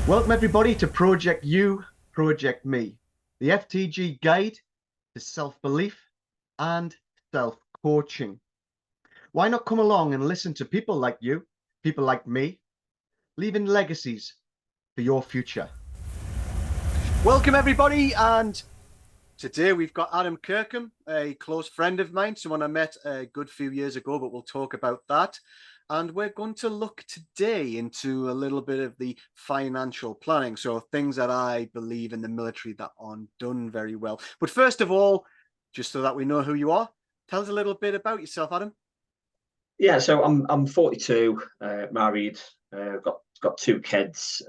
Welcome everybody to Project You, Project Me, the FTG guide to self-belief and self-coaching. Why not come along and listen to people like you, people like me, leaving legacies for your future. Welcome everybody, and today we've got Adam Kirkham, a close friend of mine, someone I met a good few years ago, but we'll talk about that. And we're going to look today into a little bit of the financial planning. So things that I believe in the military that aren't done very well. But first of all, just so that we know who you are, tell us a little bit about yourself, Adam. Yeah, so I'm 42, married, got two kids.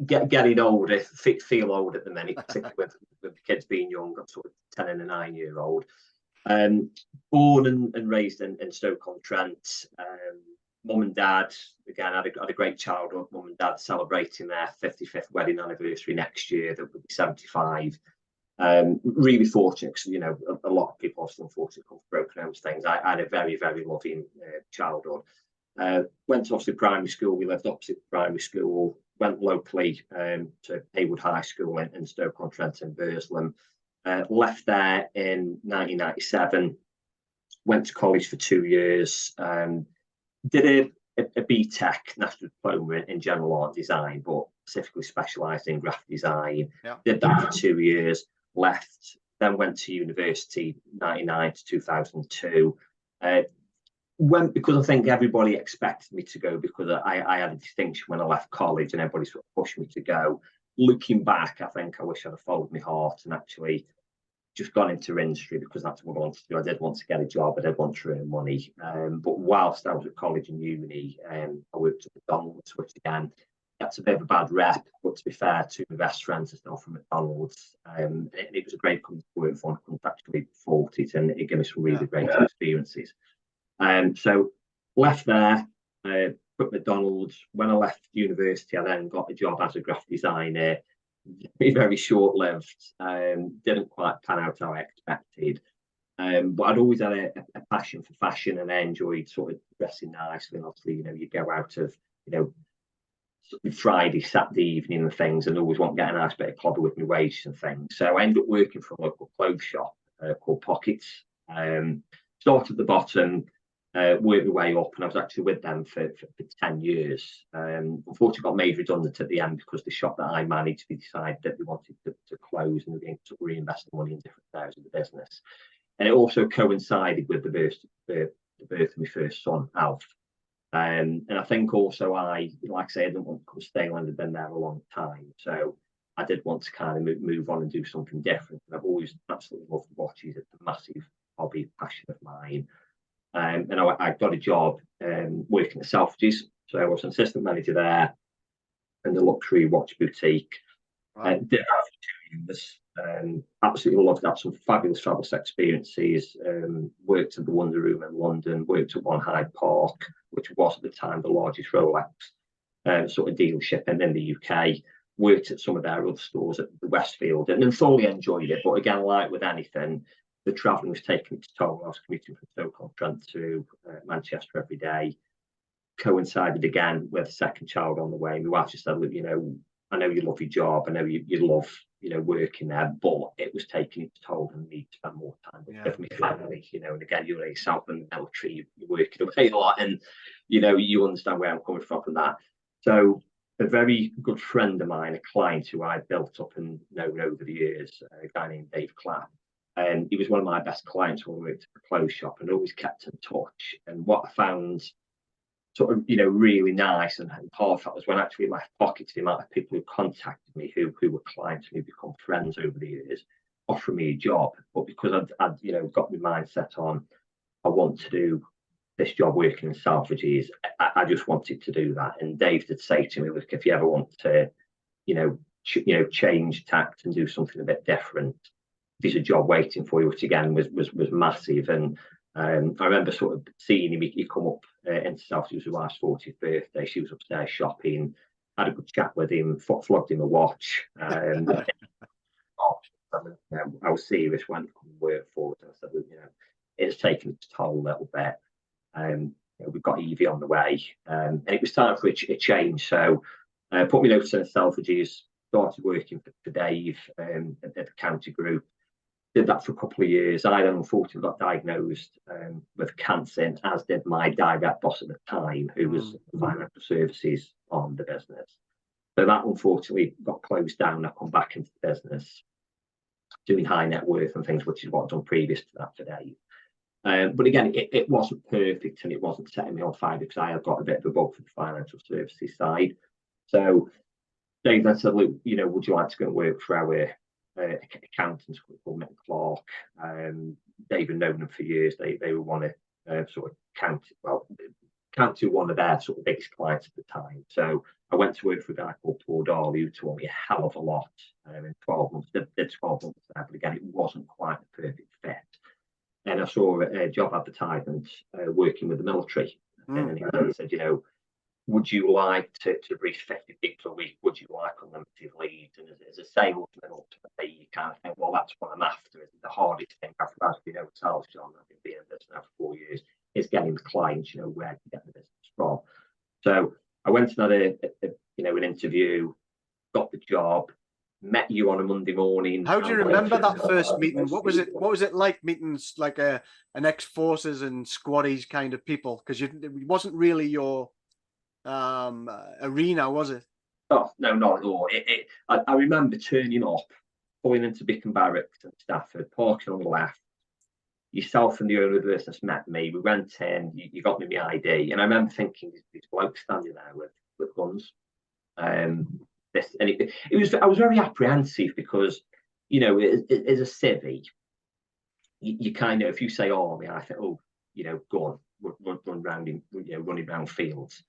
Getting older, feel old at the minute, particularly with the kids being young. I'm sort of 10 and a 9-year-old. Born and raised in Stoke-on-Trent. Mum and dad, again, had a great childhood. Mum and dad celebrating their 55th wedding anniversary next year. That would be 75. Really fortunate because, you know, a lot of people obviously unfortunately come from broken homes things. I had a very, very loving childhood. Went to obviously primary school. We lived opposite primary school. Went locally to Haywood High School in Stoke-on-Trent in Burslem. Left there in 1997. Went to college for 2 years. Did a BTEC National Diploma in General Art Design, but specifically specialised in graphic design. Yeah. Did that for 2 years. Left. Then went to university 99 to 2002. Went because I think everybody expected me to go because I had a distinction when I left college and everybody sort of pushed me to go. Looking back, I think I wish I'd have followed my heart and actually just gone into industry because that's what I wanted to do. I did want to get a job, I did want to earn money. But whilst I was at college and uni, I worked at McDonald's, which again, that's a bit of a bad rep, but to be fair to my best friends and stuff from McDonald's, it was a great company to work for. I couldn't actually fault it, and it gave me some really great experiences. So left there, put McDonald's. When I left university, I then got a job as a graphic designer. Very, very short-lived. Didn't quite pan out how I expected. But I'd always had a passion for fashion, and I enjoyed sort of dressing nicely. And obviously, you know, you go out of, you know, Friday, Saturday evening and things, and always want to get a nice bit of clobber with my wages and things. So I ended up working for a local clothes shop called Pockets. Started at the bottom, worked my way up, and I was actually with them for 10 years. Unfortunately, got made redundant at the end because the shop that I managed, we decided that we wanted to close and we to reinvest the money in different areas of the business. And it also coincided with the birth of my first son, Alf. And I think also like I say, I didn't want to come stay on. I'd been there a long time. So I did want to kind of move on and do something different. And I've always absolutely loved watches. It's a massive hobby, passion of mine. And I got a job working at Selfridges. So I was an assistant manager there in the luxury watch boutique. Did that for 2 years. Absolutely loved that. Some fabulous travel experiences. Worked at the Wonder Room in London. Worked at One Hyde Park, which was at the time the largest Rolex sort of dealership in the UK. Worked at some of their other stores at the Westfield and thoroughly enjoyed it. But again, like with anything, the travelling was taking its toll. I was commuting from Stoke-on-Trent to Manchester every day. Coincided again with a second child on the way. My wife just said, look, you know, I know you love your job. I know you love, you know, working there, but it was taking its toll and need to spend more time with my family, you know. And again, you're yourself in the military, you're working away a lot, and you know, you understand where I'm coming from that. So a very good friend of mine, a client who I built up and known over the years, a guy named Dave Clapp, and he was one of my best clients when we worked at the clothes shop and always kept in touch. And what I found sort of, you know, really nice and part of that was when I actually left Pockets, the amount of people who contacted me who were clients and who become friends over the years, offering me a job. But because I'd you know, got my mindset on, I want to do this job working in Selfridges, I just wanted to do that. And Dave did say to me, look, if you ever want to, you know, change tact and do something a bit different, there's a job waiting for you, which again was massive. And I remember sort of seeing him, he come up into Selfridges. It was his wife's 40th birthday. She was upstairs shopping, had a good chat with him, flogged him a watch. I was serious when I come work for it. And I said, you know, it's taken its toll a little bit. we've got EV on the way, and it was time for a change. So put me notes in Selfridges, started working for Dave at the county group. Did that for a couple of years. I then unfortunately got diagnosed with cancer, as did my direct boss at the time, who was financial services on the business. So that unfortunately got closed down. I come back into the business doing high net worth and things, which is what I've done previous to that today. But again, it wasn't perfect, and it wasn't setting me on fire, because I had got a bit of a bug for the financial services side. So Dave then said, look, would you like to go and work for our accountants called Mick Clark? Dave had known them for years. They were one of sort of county one of their sort of biggest clients at the time. So I went to work for a guy called Paul Darley, who taught me a hell of a lot in 12 months. Did 12 months there, but again, it wasn't quite a perfect fit. And I saw a job advertisement working with the military, and he said, would you like to brief 50 people a week? Would you like unlimited leads? And as a salesman, ultimately, you kind of think, well, that's what I'm after. It's the hardest thing after, as we know, sales, John, I've been in business now for 4 years, is getting the clients, where to get the business from. So I went and had an interview, got the job, met you on a Monday morning. How do you remember that first meeting? What was it like meeting like an ex-forces and squaddies kind of people? Because it wasn't really your arena, was it? Oh no, not at all. I remember turning up, pulling into Bickham Barracks in Stafford, parking on the left. Yourself and the owner of the business met me. We went in. You got me my ID, and I remember thinking, these blokes standing there with guns. I was very apprehensive, because as a civvy, you kind of, if you say army, I think, oh, go on, run around in, running around fields.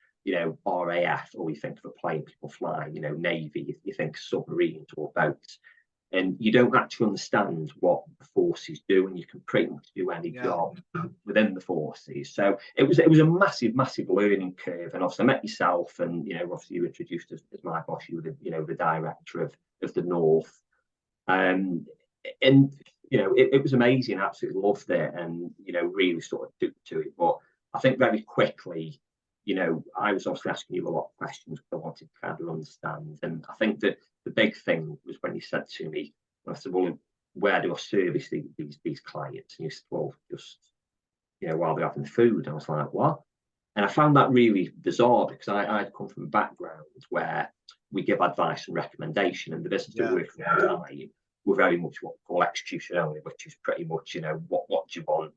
RAF, or you think of a plane people flying. Navy, you think submarines or boats, and you don't actually understand what the forces do, and you can pretty much do any job within the forces. So it was a massive learning curve. And obviously I met yourself, and obviously you were introduced as my boss. You were the director of the North, and it was amazing. Absolutely loved it, and really sort of took to it. But I think very quickly, I was obviously asking you a lot of questions, because I wanted to kind of understand. And I think that the big thing was when you said to me, I said, well, where do I service these clients? And you said, well, just, while they're having food. And I was like, what? And I found that really bizarre, because I'd come from a background where we give advice and recommendation, and the business that we're working at the time, we're very much what we call execution only, which is pretty much, what do you want?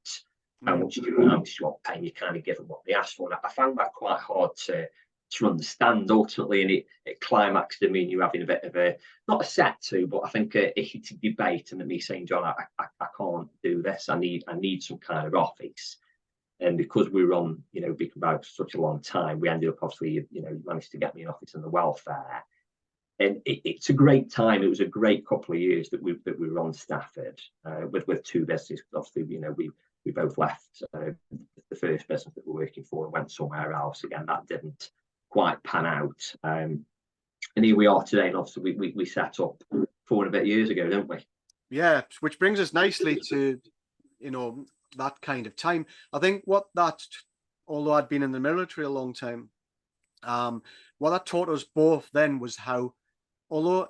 How much do you want to pay? And you kind of give them what they ask for. And I found that quite hard to understand ultimately, and it climaxed in me and you having a bit of a, not a set to, but I think a heated debate, and me saying, John, I can't do this. I need some kind of office. And because we were on, Beacon Barracks for such a long time, we ended up obviously, you managed to get me an office in the welfare. And it's a great time. It was a great couple of years that we were on Stafford with two businesses. Obviously, we both left the first business that we're working for and went somewhere else. Again, that didn't quite pan out. And here we are today, and obviously we set up 4 and a bit years ago, don't we? Yeah, which brings us nicely to, that kind of time. I think although I'd been in the military a long time, what that taught us both then was how, although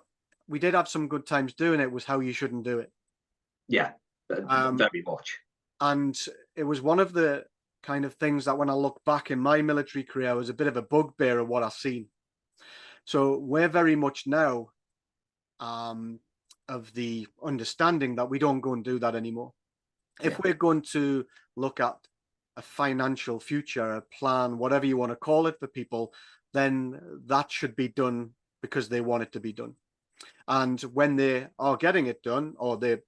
we did have some good times doing it, was how you shouldn't do it. Yeah, very much. And it was one of the kind of things that when I look back in my military career, was a bit of a bugbear of what I've seen. So we're very much now of the understanding that we don't go and do that anymore. If we're going to look at a financial future, a plan, whatever you want to call it for people, then that should be done because they want it to be done. And when they are getting it done, or they,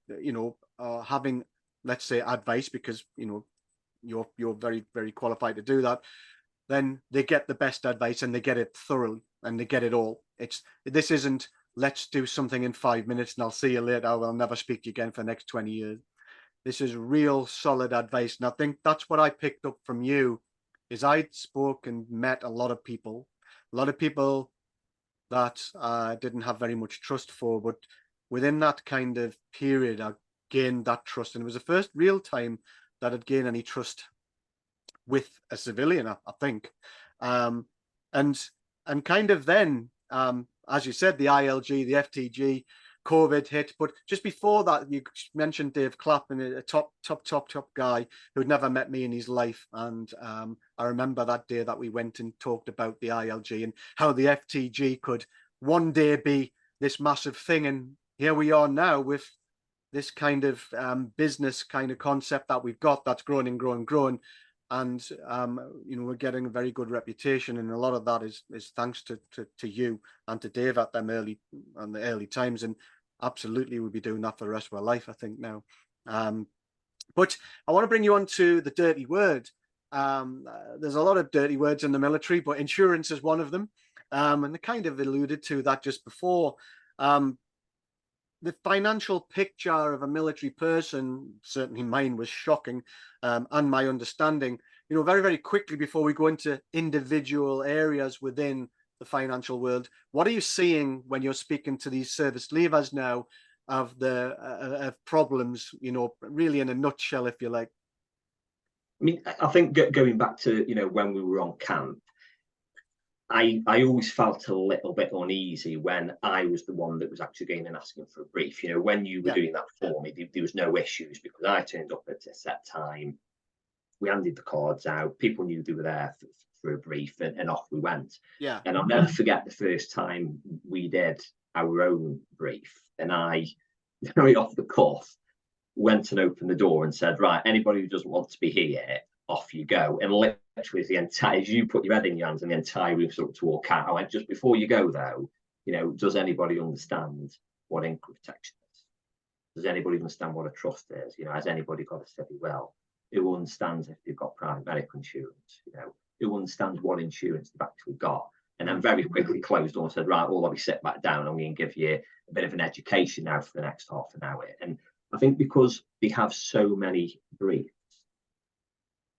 are having, let's say, advice, because, you're very, very qualified to do that, then they get the best advice, and they get it thoroughly, and they get it all. This isn't, let's do something in 5 minutes and I'll see you later, I'll never speak to you again for the next 20 years. This is real solid advice. And I think that's what I picked up from you, is I'd spoke and met a lot of people that I didn't have very much trust for, but within that kind of period, I gained that trust. And it was the first real time that I'd gained any trust with a civilian, I think. And kind of then, as you said, the ILG, the FTG, COVID hit. But just before that, you mentioned Dave Clappin, a top guy who'd never met me in his life. And I remember that day that we went and talked about the ILG and how the FTG could one day be this massive thing. And here we are now with this kind of business kind of concept that we've got that's grown and grown and grown. And we're getting a very good reputation, and a lot of that is thanks to you and to Dave at the early times, and absolutely we'll be doing that for the rest of our life, I think, now. But I want to bring you on to the dirty word. There's a lot of dirty words in the military, but insurance is one of them, and I kind of alluded to that just before. The financial picture of a military person, certainly mine, was shocking, and my understanding, very, very quickly before we go into individual areas within the financial world, what are you seeing when you're speaking to these service leavers now of the problems, really in a nutshell, if you like? I mean, I think going back to, when we were on camp, I always felt a little bit uneasy when I was the one that was actually going and asking for a brief. When you were doing that for me, there was no issues because I turned up at a set time. We handed the cards out. People knew they were there for a brief, and off we went. Yeah. And I'll never forget the first time we did our own brief, and I, very off the cuff, went and opened the door and said, right, anybody who doesn't want to be here, off you go. And literally the entire, as you put your head in your hands and the entire room started to walk out, I went, just before you go though, does anybody understand what income protection is? Does anybody understand what a trust is? Has anybody got a steady well? Who understands if they've got private medical insurance? Who understands what insurance they've actually got? And then very quickly closed door and said, right, well, let me sit back down. I'm going to give you a bit of an education now for the next half an hour. And I think because they have so many briefs,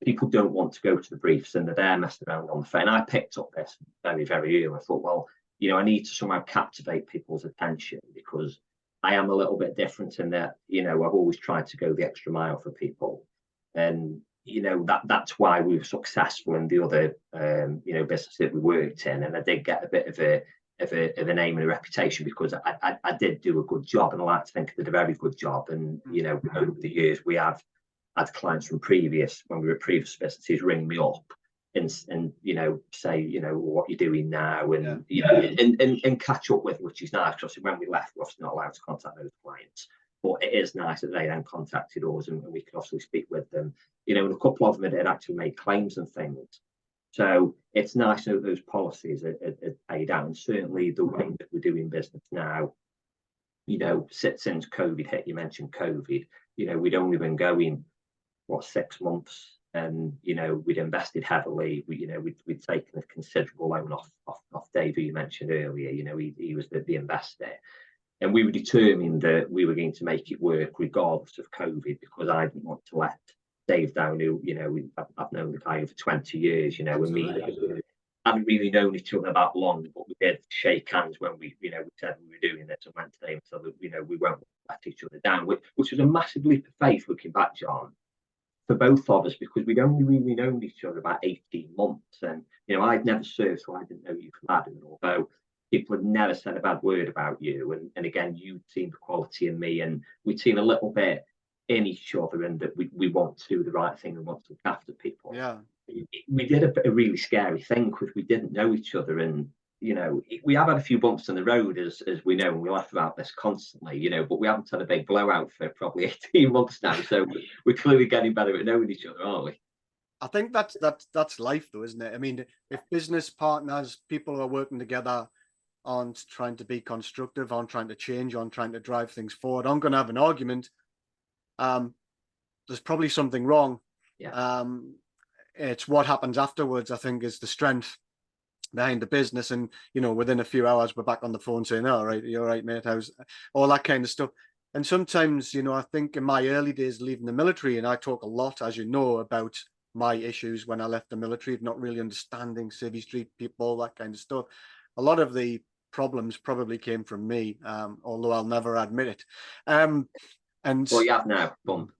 people don't want to go to the briefs and they're there messing around on the phone. I picked up this very, very early. I thought, well, I need to somehow captivate people's attention because I am a little bit different in that, I've always tried to go the extra mile for people. And, that's why we were successful in the other, business that we worked in. And I did get a bit of a name and a reputation because I did do a good job, and I like to think I did a very good job. And, over the years, we have had clients from when we were previous businesses ring me up and say, what you're doing now, and and catch up with, which is nice because when we left, we're obviously not allowed to contact those clients. But it is nice that they then contacted us and we could obviously speak with them. And a couple of them had actually made claims and things. So it's nice to know those policies are paid out. And certainly the way that we're doing business now, since COVID hit, you mentioned COVID, we'd only been going 6 months, and we'd invested heavily. We'd taken a considerable loan off Dave, who you mentioned earlier. He was the investor, and we were determined that we were going to make it work regardless of COVID, because I didn't want to let Dave down, who I've known the guy over 20 years. And me, hadn't really known each other that long, but we did shake hands when we said we were doing this, and went to Dave and said that we won't let each other down, which was a massive leap of faith looking back, John, for both of us, because we'd only really known each other about 18 months. And, I'd never served, so I didn't know you from Adam, although people had never said a bad word about you. And again, you'd seen the quality in me, and we'd seen a little bit in each other, and that we want to do the right thing and want to look after people. Yeah. We did a really scary thing because we didn't know each other. And, we have had a few bumps in the road, as we know, and we laugh about this constantly, but we haven't had a big blowout for probably 18 months now. So we're clearly getting better at knowing each other, aren't we? I think that's life, though, isn't it? I mean, if business partners, people are working together, aren't trying to be constructive, aren't trying to change, aren't trying to drive things forward, I'm going to have an argument. There's probably something wrong. Yeah. It's what happens afterwards, I think, is the strength behind the business. And within a few hours we're back on the phone saying, all right, you're right, mate, how's all that kind of stuff. And sometimes, I think in my early days leaving the military, and I talk a lot, as you know, about my issues when I left the military of not really understanding Civvy Street people, that kind of stuff. A lot of the problems probably came from me, although I'll never admit it. And well, you have now, bump.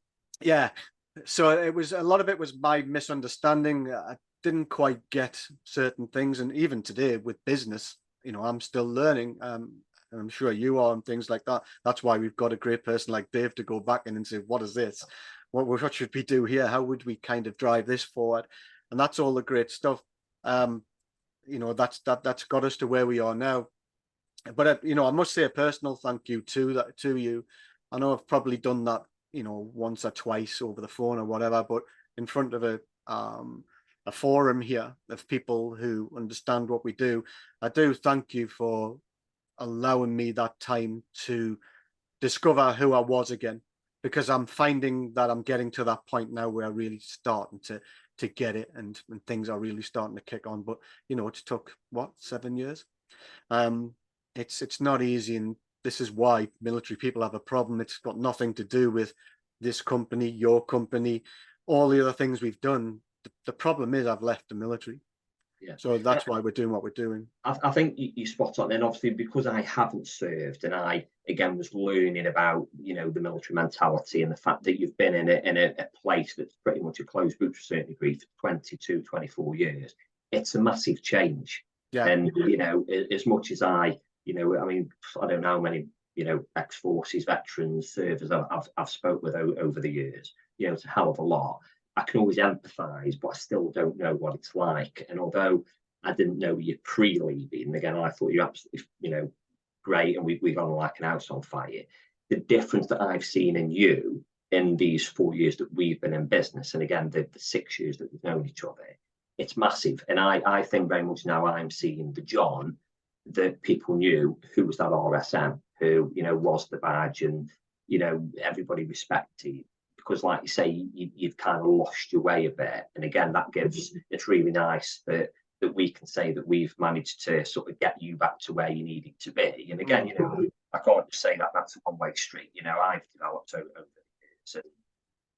Yeah. So it was, a lot of it was my misunderstanding. I didn't quite get certain things, and even today with business, you know, I'm still learning. And I'm sure you are, and things like that. That's why we've got a great person like Dave to go back in and say, what is this? What should we do here? How would we kind of drive this forward? And that's all the great stuff. You know, that's got us to where we are now. But you know, I must say a personal thank you to you. I know I've probably done that, you know, once or twice over the phone or whatever, but in front of a forum here of people who understand what we do, I do thank you for allowing me that time to discover who I was again, because I'm finding that I'm getting to that point now where I'm really starting to get it, and things are really starting to kick on. But you know, it took what, 7 years. It's not easy, and this is why military people have a problem. It's got nothing to do with this company, your company, all the other things we've done. The problem is I've left the military. Yeah. So that's why we're doing what we're doing. I think you're spot on. And obviously, because I haven't served, and I again was learning about, you know, the military mentality, and the fact that you've been in a place that's pretty much a closed book to a certain degree for 22, 24 years. It's a massive change. Yeah. And you know, as much as you know, I mean, I don't know how many, you know, ex-forces, veterans, servers I've spoke with over the years. You know, it's a hell of a lot. I can always empathise, but I still don't know what it's like. And although I didn't know you pre-leaving, again, I thought you're absolutely, you know, great, and we've gone like an house on fire. The difference that I've seen in you in these 4 years that we've been in business, and again, the 6 years that we've known each other, it's massive. And I think very much now I'm seeing the John that people knew, who was that RSM, who, you know, was the badge, and, you know, everybody respected. Because like you say, you've kind of lost your way a bit. And again, that gives, it's really nice that we can say that we've managed to sort of get you back to where you needed to be. And again, you know, I can't just say that that's a one-way street. You know, I've developed over the years, and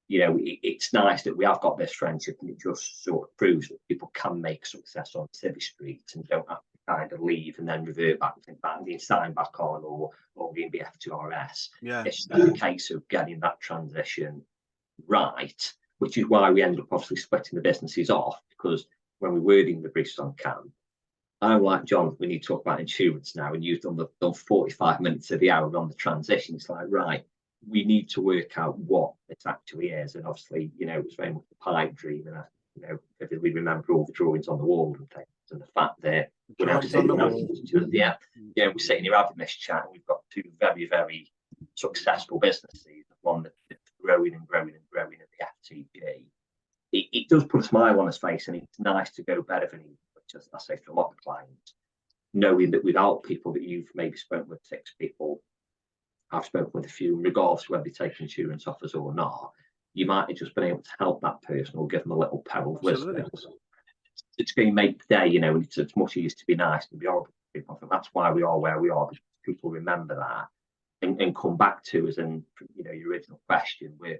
you know, it's nice that we have got this friendship, and it just sort of proves that people can make success on Civvy Street and don't have to kind of leave and then revert back and being signed back on, or being BF2RS. Yeah. It's just a case of getting that transition right, which is why we ended up obviously splitting the businesses off, because when we were doing the briefs on CAM, I'm like, John, we need to talk about insurance now, and you've done 45 minutes of the hour on the transition. It's like, right, we need to work out what it actually is. And obviously, you know, it was very much a pipe dream, and you know, we remember all the drawings on the wall and things, and the fact that we're now sitting we're sitting here having this chat, and we've got two very, very successful businesses, one that's growing and growing and growing at the FTG. It does put a smile on his face, and it's nice to go better than he, which I say to a lot of clients, knowing that without people that you've maybe spoken with, 6 people, I've spoken with a few, regardless of whether they take insurance offers or not, you might have just been able to help that person or give them a little pearl of wisdom. It's going to make the day, you know, and it's much easier to be nice than be horrible to people. I think that's why we are where we are, because people remember that and come back to us. And, you know, your original question, we're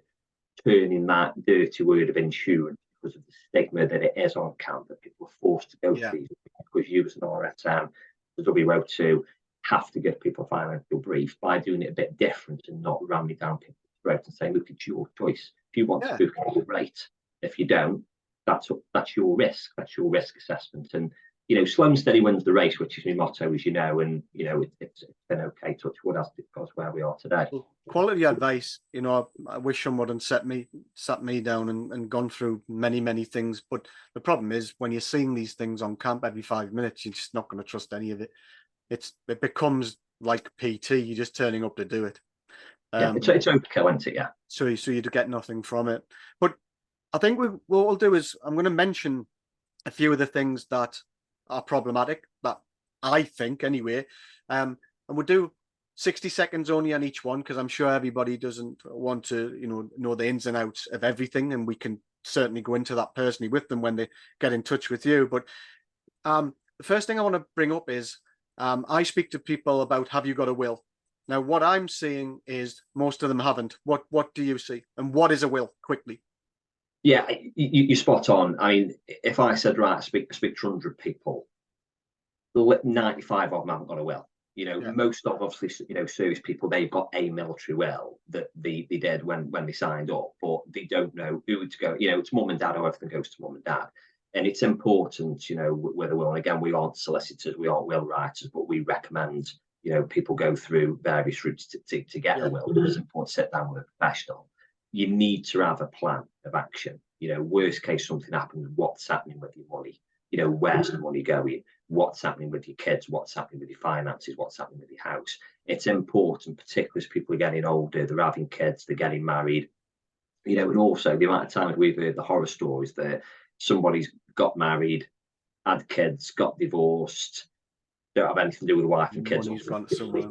turning that dirty word of insurance, because of the stigma that it is on camp, that people are forced to go to these, because you as an RSM, the WO2, have to give people a financial brief by doing it a bit different and not ramming down people's throats and saying, look, it's your choice. If you want to book it, great. If you don't, that's your risk. That's your risk assessment. And, you know, slow and steady wins the race, which is my motto, as you know. And, you know, it's been okay, touch wood, as it goes where we are today. Quality advice, you know, I wish someone had sat me down and gone through many things. But the problem is, when you're seeing these things on camp every 5 minutes, you're just not going to trust any of it. It becomes like PT. You're just turning up to do it. It's overkill, isn't it? Yeah. So you get nothing from it. But I think what we'll do is, I'm going to mention a few of the things that are problematic, that I think anyway, and we'll do 60 seconds only on each one, because I'm sure everybody doesn't want to, know the ins and outs of everything, and we can certainly go into that personally with them when they get in touch with you. But the first thing I want to bring up is, I speak to people about, have you got a will? Now, what I'm seeing is most of them haven't. What do you see? And what is a will, quickly? Yeah, you're spot on. I mean, if I said, right, speak to 100 people, 95 of them haven't got a will. You know, Yeah. most of obviously, you know, service people, they've got a military will that they did when they signed up, but they don't know who to go. You know, it's mum and dad, or everything goes to mum and dad. And it's important, you know, with a will. And again, we aren't solicitors, we aren't will writers, but we recommend, you know, people go through various routes to get a will. It's important to sit down with a professional. You need to have a plan of action. You know, worst case something happens, what's happening with your money? You know, where's the money going? What's happening with your kids? What's happening with your finances? What's happening with your house? It's important, particularly as people are getting older, they're having kids, they're getting married. You know, and also the amount of times we've heard the horror stories that somebody's got married, had kids, got divorced, don't have anything to do with the wife and kids, Money's gone somewhere.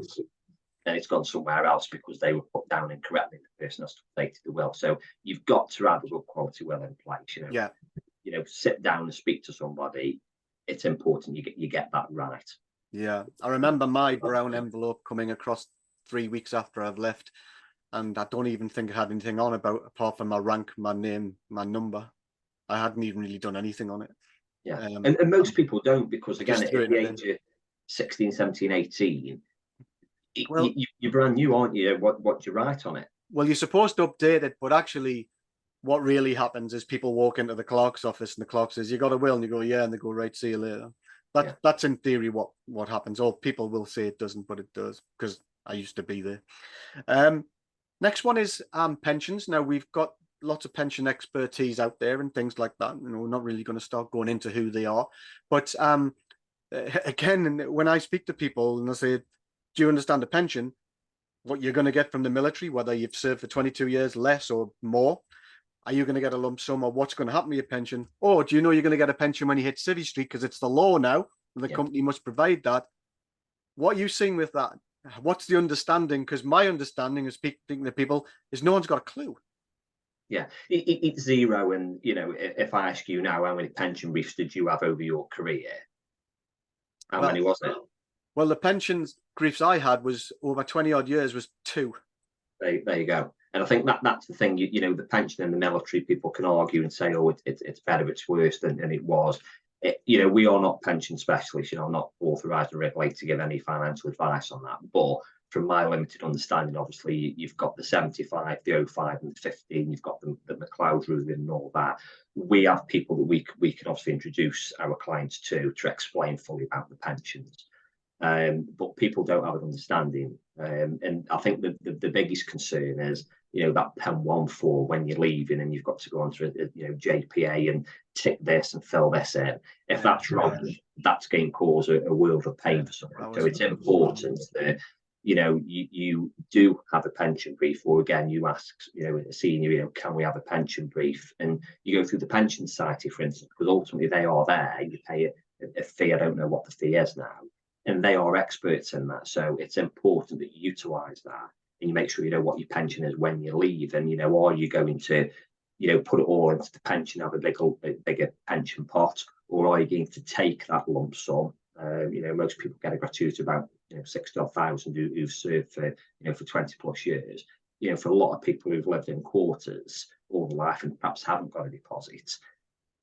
and it's gone somewhere else because they were put down incorrectly. The person has updated the will. So you've got to have a good quality will in place. You know, you know, sit down and speak to somebody. It's important you get that right. Yeah, I remember my brown envelope coming across 3 weeks after I've left, and I don't even think it had anything on about apart from my rank, my name, my number. I hadn't even really done anything on it. Yeah, and most people don't, because again, at the age of 16, 17, 18, well, you're brand new, aren't you? What do you write on it? Well, you're supposed to update it, but actually what really happens is people walk into the clerk's office and the clerk says, you got a will? And you go, yeah, and they go, right, see you later. That's in theory what happens. Or people will say it doesn't, but it does, because I used to be there. Next one is pensions. Now, we've got lots of pension expertise out there and things like that. You know, we're not really going to start going into who they are. But again, when I speak to people and I say, do you understand a pension? What you're going to get from the military, whether you've served for 22 years, less or more? Are you going to get a lump sum, or what's going to happen with your pension? Or do you know you're going to get a pension when you hit Civvy Street because it's the law now and the company must provide that? What are you seeing with that? What's the understanding? Because my understanding of speaking to people is no one's got a clue. Yeah, it's zero. And, you know, if I ask you now, how many pension briefs did you have over your career? How many was it? Well, the pensions briefs I had was over 20 odd years was 2. There you go. And I think that's the thing, you know, the pension and the military, people can argue and say, oh, it's better, it's worse than it was. You know, we are not pension specialists. You know, I'm not authorised or regulated to give any financial advice on that. But from my limited understanding, obviously, you've got the 75, the 05 and the 15, you've got the McLeod ruling and all that. We have people that we can obviously introduce our clients to explain fully about the pensions. But people don't have an understanding. And I think the biggest concern is, you know, that Pen 1 for when you're leaving and you've got to go onto you know, JPA and tick this and fill this in. If that's wrong, that's going to cause a world of pain for someone. So it's important that, you know, you do have a pension brief, or again, you ask, you know, a senior, you know, can we have a pension brief? And you go through the pension society, for instance, because ultimately they are there. You pay a fee. I don't know what the fee is now. And they are experts in that. So it's important that you utilise that and you make sure you know what your pension is when you leave. And, you know, are you going to, you know, put it all into the pension, have a bigger pension pot, or are you going to take that lump sum? You know, most people get a gratuity about, you know, 60,000 who've served for, you know, for 20 plus years. You know, for a lot of people who've lived in quarters all their life and perhaps haven't got a deposit,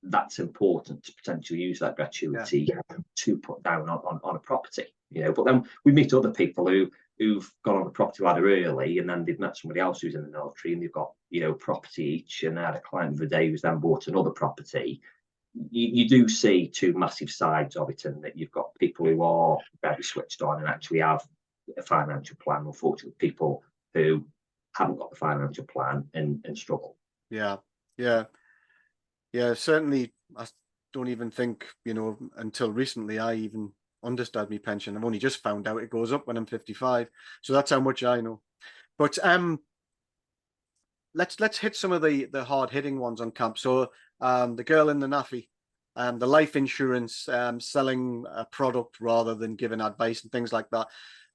that's important to potentially use that gratuity to put down on a property, you know. But then we meet other people who've gone on the property ladder early, and then they've met somebody else who's in the military, and they've got, you know, property each. And I had a client the day who's then bought another property. You do see two massive sides of it, and that you've got people who are very switched on and actually have a financial plan. Unfortunately, people who haven't got the financial plan and struggle. Yeah, certainly. I don't even think, you know, until recently I even understood my pension. I've only just found out it goes up when I'm 55. So that's how much I know. But let's hit some of the hard hitting ones on camp. So the girl in the naffy, the life insurance, selling a product rather than giving advice and things like that.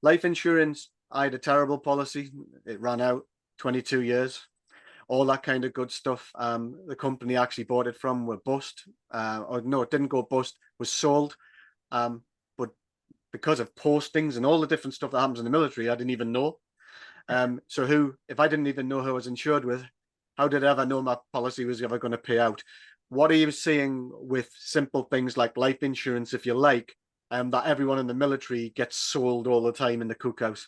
Life insurance, I had a terrible policy. It ran out 22 years. All that kind of good stuff. The company I actually bought it from were bust. Or no, it didn't go bust, was sold. But because of postings and all the different stuff that happens in the military, I didn't even know. So if I didn't even know who I was insured with, how did I ever know my policy was ever going to pay out? What are you seeing with simple things like life insurance, if you like, that everyone in the military gets sold all the time in the cookhouse.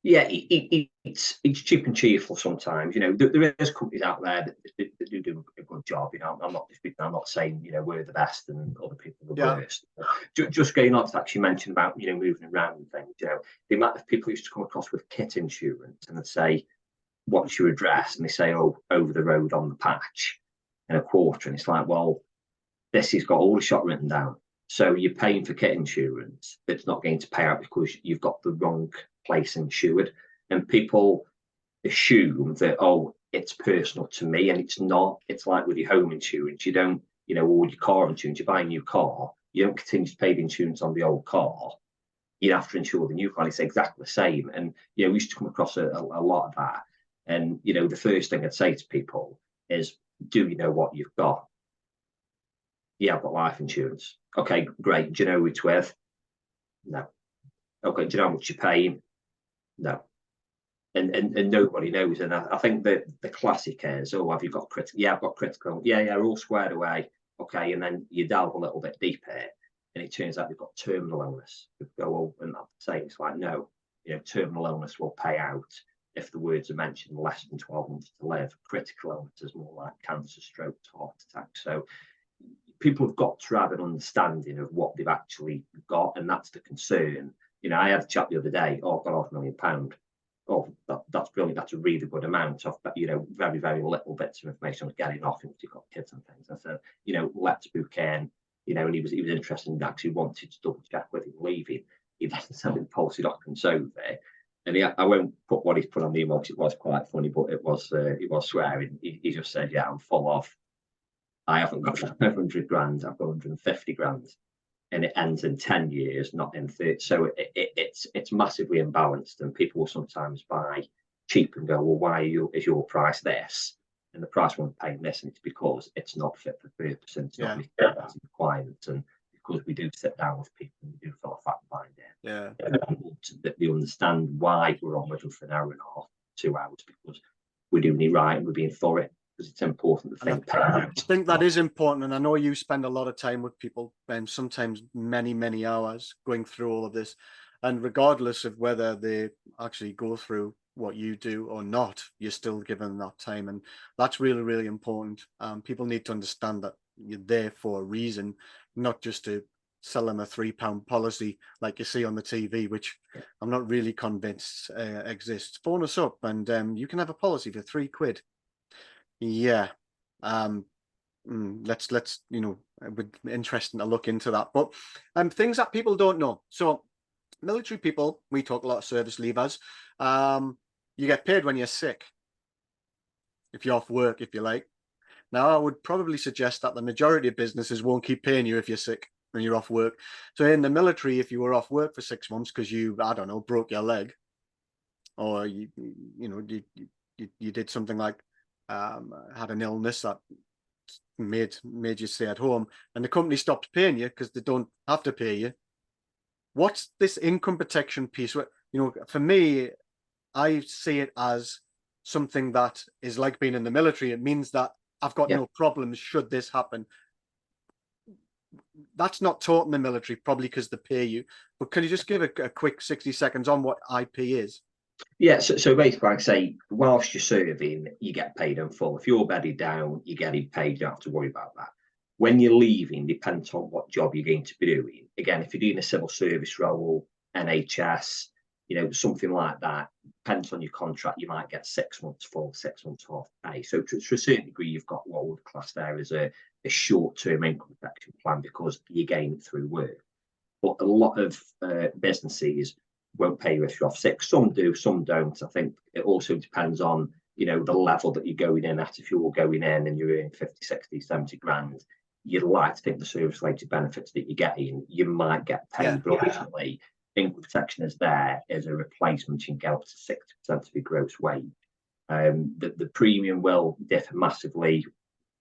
Yeah, it's cheap and cheerful sometimes. You know, there is companies out there that do a good job. You know, I'm not disputing. I'm not saying, you know, we're the best and other people are the worst. Just going on to actually mention about, you know, moving around and things. You know, the amount of people used to come across with kit insurance, and they'd say, "What's your address?" And they say, "Oh, over the road on the patch," in a quarter. And it's like, well, this has got all the shot written down. So you're paying for kit insurance that's not going to pay out because you've got the wrong place insured. And people assume that, oh, it's personal to me, and it's not. It's like with your home insurance. You don't, you know, or with your car insurance, you buy a new car, you don't continue to pay the insurance on the old car. You have to insure the new car. It's exactly the same. And, you know, we used to come across a lot of that. And, you know, the first thing I'd say to people is, do you know what you've got? Yeah, I've got life insurance. Okay, great. Do you know who it's with? No. Okay, do you know how much you're paying? No. And nobody knows. And I think that the classic is, oh, have you got critical? Yeah, I've got critical. Yeah, we're all squared away. Okay, and then you delve a little bit deeper, and it turns out you've got terminal illness. You go, oh, and I'm saying it's like, no, you know, terminal illness will pay out if the words are mentioned less than 12 months to live. Critical illness is more like cancer, stroke, heart attack. So people have got to have an understanding of what they've actually got, and that's the concern. You know, I had a chat the other day. Oh, I've got £500,000. Oh, that's brilliant. That's a really good amount of, you know, very, very little bits of information I was getting off him because you've got kids and things. I said, you know, let's book in. You know, and he was interested and actually wanted to double check with him leaving. He then sent him policy documents over. And I won't put what he's put on the email because it was quite funny, but it was swearing. He just said, yeah, I'm full off. I haven't got 500 grand, I've got 150 grand. And it ends in 10 years, not in 30. So it's massively imbalanced, and people will sometimes buy cheap and go, well, why is your price this? And the price won't pay this, and it's because it's not fit for purpose, and it's not meeting requirements. And because we do sit down with people and we do fill a fact finder, that they understand why we're on with them for an hour and a half, 2 hours, because we're doing it right and we're being thorough. Because it's important to think. I think that is important, and I know you spend a lot of time with people, and sometimes many hours going through all of this. And regardless of whether they actually go through what you do or not, you're still given that time, and that's really important. People need to understand that you're there for a reason, not just to sell them a £3 policy like you see on the TV, which I'm not really convinced exists. Phone us up, and you can have a policy for £3. Yeah, let's you know, it would be interesting to look into that. But things that people don't know. So military people, we talk a lot of service leavers. You get paid when you're sick, if you're off work, if you like. Now, I would probably suggest that the majority of businesses won't keep paying you if you're sick when you're off work. So in the military, if you were off work for 6 months because you, I don't know, broke your leg, or you did something like had an illness that made you stay at home, and the company stopped paying you because they don't have to pay you. What's this income protection piece? You know, for me, I see it as something that is like being in the military. It means that I've got no problems should this happen. That's not taught in the military, probably because they pay you. But can you just give a quick 60 seconds on what IP is? Yeah, so basically, I say, whilst you're serving, you get paid in full. If you're bedded down, you're getting paid. You don't have to worry about that. When you're leaving, depends on what job you're going to be doing. Again, if you're doing a civil service role, NHS, you know, something like that, depends on your contract. You might get 6 months full, 6 months half pay. So to a certain degree, you've got what would class there as a short-term income protection plan because you gain it through work. But a lot of businesses won't pay you if you're off sick. Some do, some don't. I think it also depends on, you know, the level that you're going in at. If you're going in and you're earning 50, 60, 70 grand, you'd like to think the service-related benefits that you're getting, you might get paid. But ultimately, income protection is there as a replacement. You can get up to 60% of your gross wage. The premium will differ massively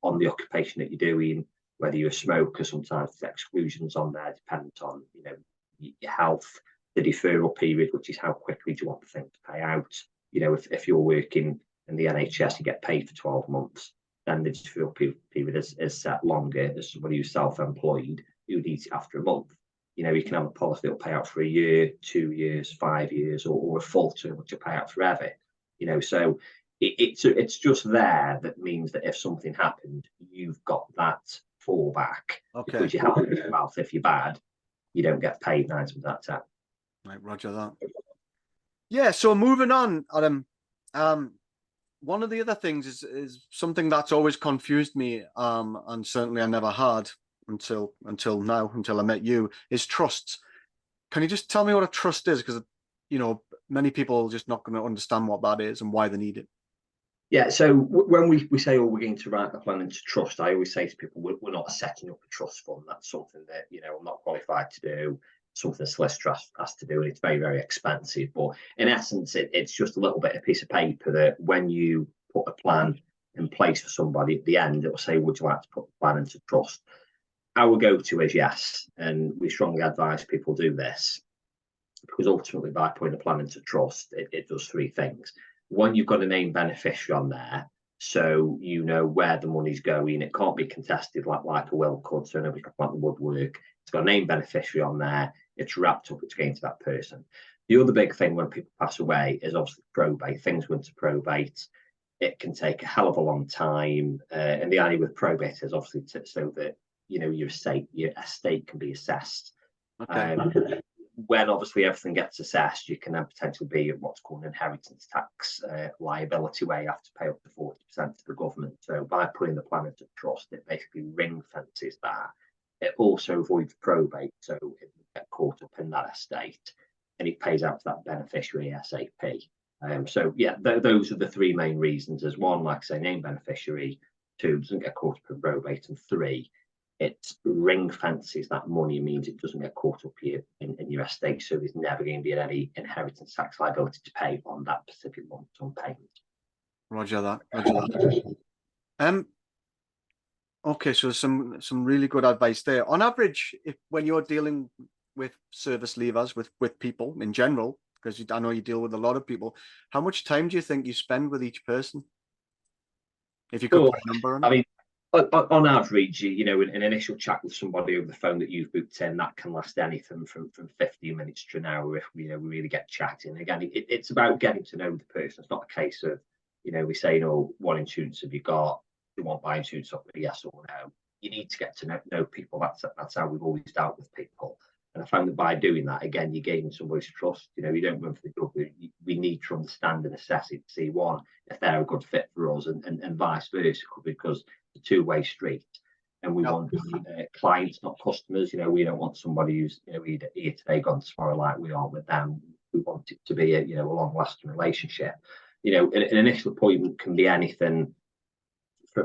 on the occupation that you're doing, whether you're a smoker. Sometimes there's exclusions on there, dependent on, you know, your health. The deferral period, which is how quickly do you want the thing to pay out. You know, if you're working in the NHS, you get paid for 12 months, then the deferral period is set longer. As somebody who's self-employed, who needs it after a month. You know, you can have a policy that'll pay out for a year, 2 years, 5 years, or a full term which will pay out forever. You know, so it's just there that means that if something happened, you've got that fallback. Okay. Because you have to be mouth. If you're bad, you don't get paid 9 times out of 10. Right, roger that. Yeah, so moving on, Adam. One of the other things is something that's always confused me, and certainly I never had until now, until I met you, is trusts. Can you just tell me what a trust is? Because, you know, many people are just not going to understand what that is and why they need it. Yeah, so when we say, oh, we're going to write a plan into trust, I always say to people, we're not setting up a trust fund. That's something that, you know, I'm not qualified to do, something a solicitor has to do, and it's very, very expensive. But in essence, it's just a little bit of piece of paper that when you put a plan in place for somebody, at the end, it will say, would you like to put the plan into trust? Our go-to is yes, and we strongly advise people do this, because ultimately by putting a plan into trust, it does 3 things. One, you've got a named beneficiary on there, so you know where the money's going. It can't be contested like a will could, so nobody can plant the woodwork. It's got a named beneficiary on there. It's wrapped up. It's going to that person. The other big thing when people pass away is obviously probate. Things go into probate. It can take a hell of a long time, and the idea with probate is obviously so that, you know, your estate can be assessed. Okay. When obviously everything gets assessed, you can then potentially be what's called an inheritance tax liability, where you have to pay up to 40% to the government. So by putting the plan into trust, it basically ring fences that. It also avoids probate, so it will get caught up in that estate, and it pays out to that beneficiary ASAP. So yeah, those are the 3 main reasons. As one, like I say, named beneficiary. 2, doesn't get caught up in probate, and 3, it ring fences that money, means it doesn't get caught up here in your estate, so there's never going to be any inheritance tax liability to pay on that specific lump sum payment. Roger that. Roger that. Okay, so some really good advice there. On average, when you're dealing with service leavers, with people in general, because I know you deal with a lot of people, how much time do you think you spend with each person? If you could put a number on it. I mean, on average, you know, an initial chat with somebody over the phone that you've booked in, that can last anything from 15 minutes to an hour if we really get chatting. Again, it's about getting to know the person. It's not a case of, you know, we say, oh, what insurance have you got? Do you want my insurance up with a yes or no? You need to get to know people. That's how we've always dealt with people. And I found that by doing that, again, you're gaining somebody's trust. You know, you don't run for the jugular. We need to understand and assess it to see, one, if they're a good fit for us, and vice versa, because it's a 2-way street. And we want clients, not customers. You know, we don't want somebody who's, you know, here today, gone tomorrow, like we are with them. We want it to be a long-lasting relationship. You know, an initial appointment can be anything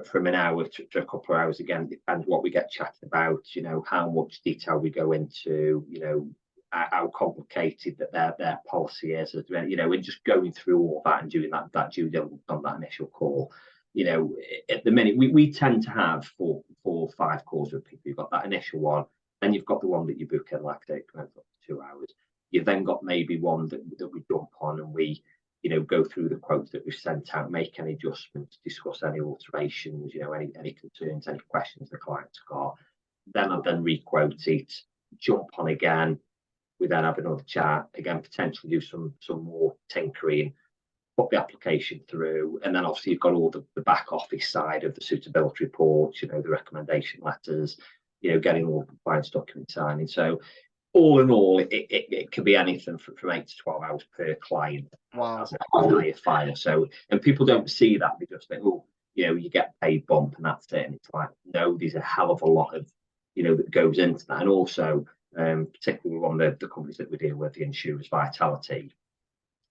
from an hour to a couple of hours. Again, depends what we get chatting about, you know, how much detail we go into, you know, how complicated that their policy is, you know, and just going through all that and doing that due diligence on that initial call. You know, at the minute we tend to have 4 or 5 calls with people. You've got that initial one, then you've got the one that you book in, like I say, up to 2 hours. You've then got maybe one that we jump on and we, you know, go through the quotes that we've sent out, make any adjustments, discuss any alterations, you know, any concerns, any questions the client's got. Then I'll re-quote it, jump on again. We then have another chat, again, potentially do some more tinkering, put the application through, and then obviously you've got all the back office side of the suitability reports, you know, the recommendation letters, you know, getting all the compliance documents signing. So all in all, it can be anything from 8 to 12 hours per client. Wow. As a higher file. So, and people don't see that. They just think, oh, you know, you get paid bump and that's it. And it's like, no, there's a hell of a lot of, you know, that goes into that. And also, particularly on the companies that we deal with, the insurers, Vitality,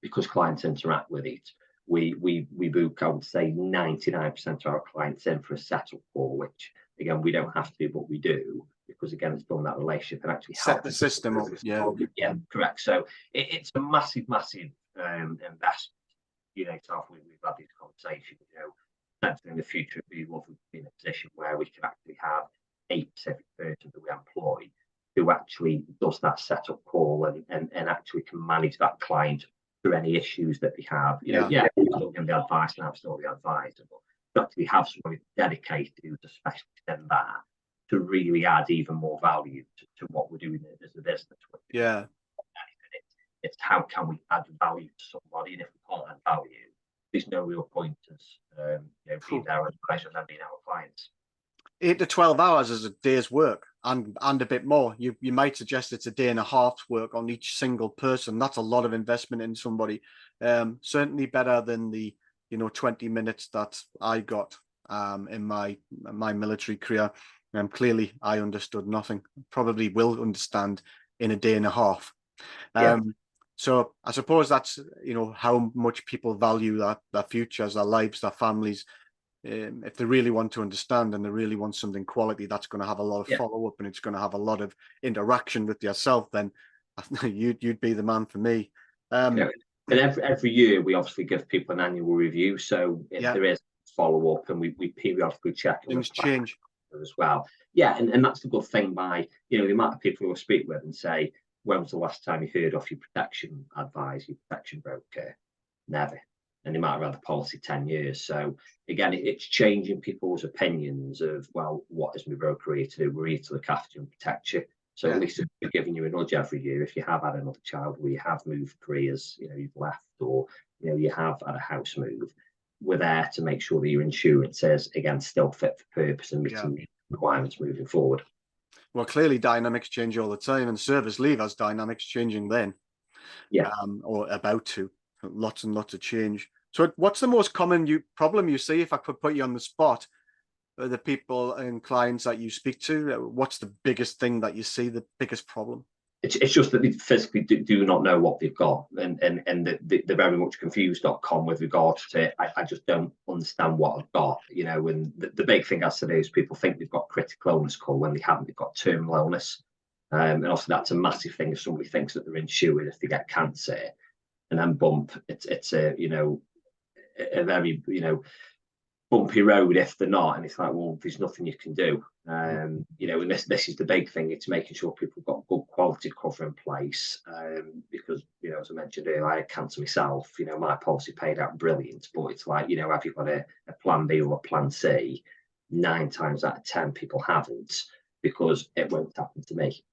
because clients interact with it, we book, I would say, 99% of our clients in for a setup call, which again we don't have to do, but we do, because again it's building that relationship and actually set the system up. Yeah, correct. So it's a massive investment. You know, we've had these conversations. You know, potentially in the future it'd be lovely to be in a position where we can actually have a specific person that we employ who actually does that setup call and actually can manage that client through any issues that they have. You know, we're still going to be advice and I'm still the advisor, but to actually have somebody dedicated who's a specialist in that, to really add even more value to what we're doing as a business. Yeah. It's how can we add value to somebody, and if we can't add value, there's no real point as being our advisors and being our clients. 8 to 12 hours is a day's work, and a bit more. You might suggest it's a day and a half's work on each single person. That's a lot of investment in somebody. Certainly better than the 20 minutes that I got in my military career. Clearly, I understood nothing. Probably will understand in a day and a half. So I suppose that's how much people value their futures, their lives, their families. If they really want to understand and they really want something quality, that's going to have a lot of follow-up, and it's going to have a lot of interaction with yourself. Then you'd be the man for me. And every year we obviously give people an annual review. So if there is follow-up, and we periodically check things change as well. And that's the good thing by the amount of people who I speak with and say, when was the last time you heard off your protection advisor, your protection broker? Never. And they might have had the policy 10 years. So again, it's changing people's opinions of, well, what is my broker here to do? We're here to look after you and protect you. So at least if we're giving you a nudge every year, if you have had another child, or you have moved careers, you've left, or you have had a house move, we're there to make sure that your insurance is, again, still fit for purpose and meeting the requirements moving forward. Well, clearly dynamics change all the time, and service leave has dynamics changing then. Or about to. Lots and lots of change. So what's the most common problem you see, if I could put you on the spot, the people and clients that you speak to? What's the biggest thing that you see, the biggest problem? It's just that they physically do not know what they've got, and they're very much confused.com with regards to, I just don't understand what I've got, and the big thing as today is people think they've got critical illness cover when they haven't. They've got terminal illness, and also that's a massive thing if somebody thinks that they're insured if they get cancer, and then bump, it's a very bumpy road if they're not, and it's like, well, there's nothing you can do. And this is the big thing. It's making sure people got good quality cover in place, because as I mentioned earlier, I had cancer myself. My policy paid out brilliant, but it's like, have you got a plan B or a plan C? 9 times out of 10 people haven't, because it won't happen to me.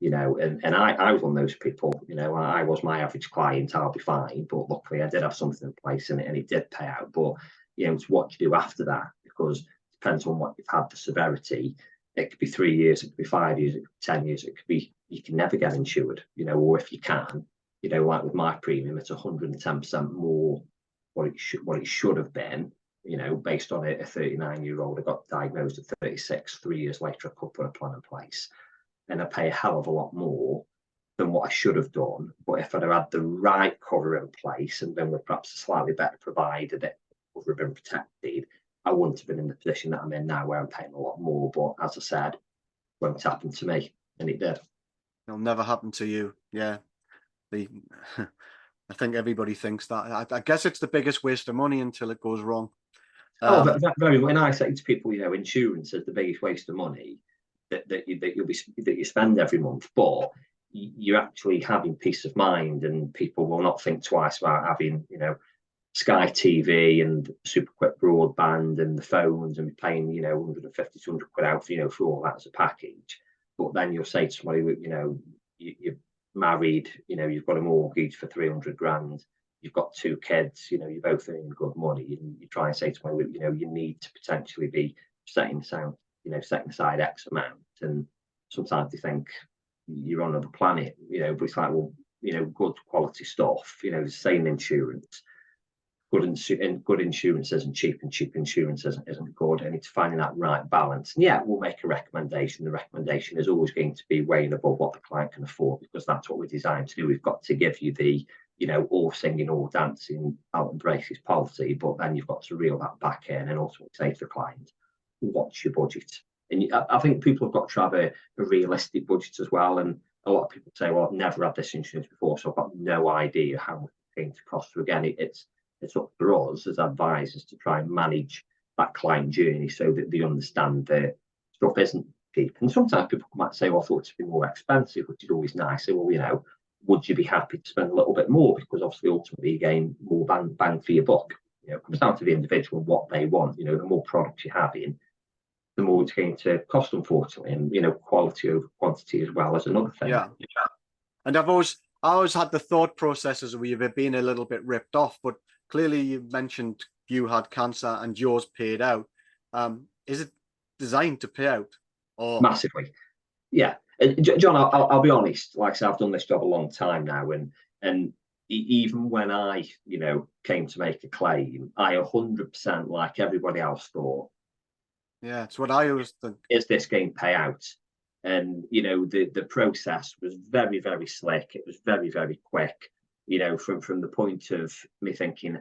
And I was one of those people. I was my average client. I'll be fine, but luckily I did have something in place, and it did pay out. But it's what you do after that, because it depends on what you've had, the severity. It could be 3 years, it could be 5 years, it could be 10 years, it could be you can never get insured, or if you can, like with my premium, it's 110% more what it should have been, based on a 39-year-old. I got diagnosed at 36, 3 years later I could put a plan in place, and I pay a hell of a lot more than what I should have done. But if I'd have had the right cover in place and been with perhaps a slightly better provider that would have been protected, I wouldn't have been in the position that I'm in now, where I'm paying a lot more. But as I said, it won't happen to me, and it did. It'll never happen to you. I think everybody thinks that. I guess it's the biggest waste of money until it goes wrong. Very. When I say to people, insurance is the biggest waste of money that you spend every month, but you're actually having peace of mind, and people will not think twice about having Sky TV and super quick broadband and the phones, and paying 150 to 200 quid out for all that as a package. But then you'll say to somebody, you're married, you've got a mortgage for 300 grand, you've got 2 kids, you're both earning good money, and you try and say to somebody, you need to potentially be setting aside X amount, and sometimes they think you're on another planet, but it's like, well, good quality stuff, same insurance. Good insurance isn't cheap, and cheap insurance isn't good, and it's finding that right balance. And we'll make a recommendation. The recommendation is always going to be weighing above what the client can afford, because that's what we're designed to do. We've got to give you the all singing, all dancing, out and braces policy, but then you've got to reel that back in and also say to the client, what's your budget? And I think people have got to have a realistic budget as well. And a lot of people say, well, I've never had this insurance before, so I've got no idea how much it's going to cost. So again, it's up for us as advisors to try and manage that client journey so that they understand that stuff isn't cheap. And sometimes people might say, well, I thought it'd be more expensive, which is always nice. So, well, would you be happy to spend a little bit more? Because obviously, ultimately, you gain more bang for your buck. It comes down to the individual and what they want. The more products you have in, the more it's going to cost, unfortunately. And, quality over quantity as well as another thing. Yeah. And I always had the thought processes of you've been a little bit ripped off, but clearly you mentioned you had cancer and yours paid out. Is it designed to pay out? Or Massively. Yeah. John, I'll be honest, like I said, I've done this job a long time now, and even when I, came to make a claim, I 100%, like everybody else, thought, yeah, it's what I always think. Is this going to pay out? And, the process was very, very slick. It was very, very quick, from the point of me thinking,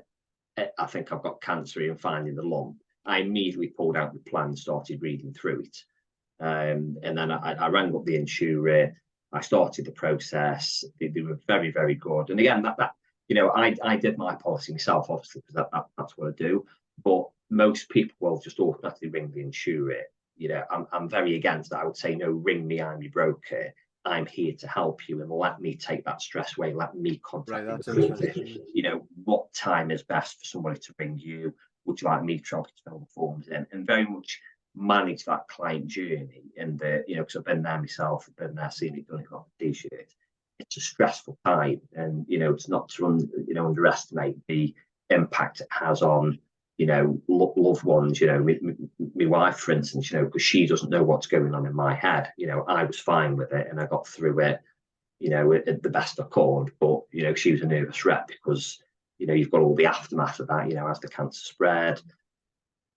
I think I've got cancer and finding the lump. I immediately pulled out the plan, started reading through it. And then I rang up the insurer. I started the process. They were very, very good. And again, I did my policy myself, obviously, because that's what I do. But most people will just automatically ring the insurer. I'm very against that. I would say, no, ring me. I'm your broker. I'm here to help you, and let me take that stress away. Let me contact you. What time is best for somebody to ring you? Would you like me to fill the forms in? And very much manage that client journey. And because I've been there myself, I've been there, seen it, done it, got a t-shirt. It's a stressful time, and it's not to underestimate the impact it has on loved ones. My wife, for instance, because she doesn't know what's going on in my head. I was fine with it, and I got through it, the best I could. But she was a nervous wreck because you've got all the aftermath of that. As the cancer spread,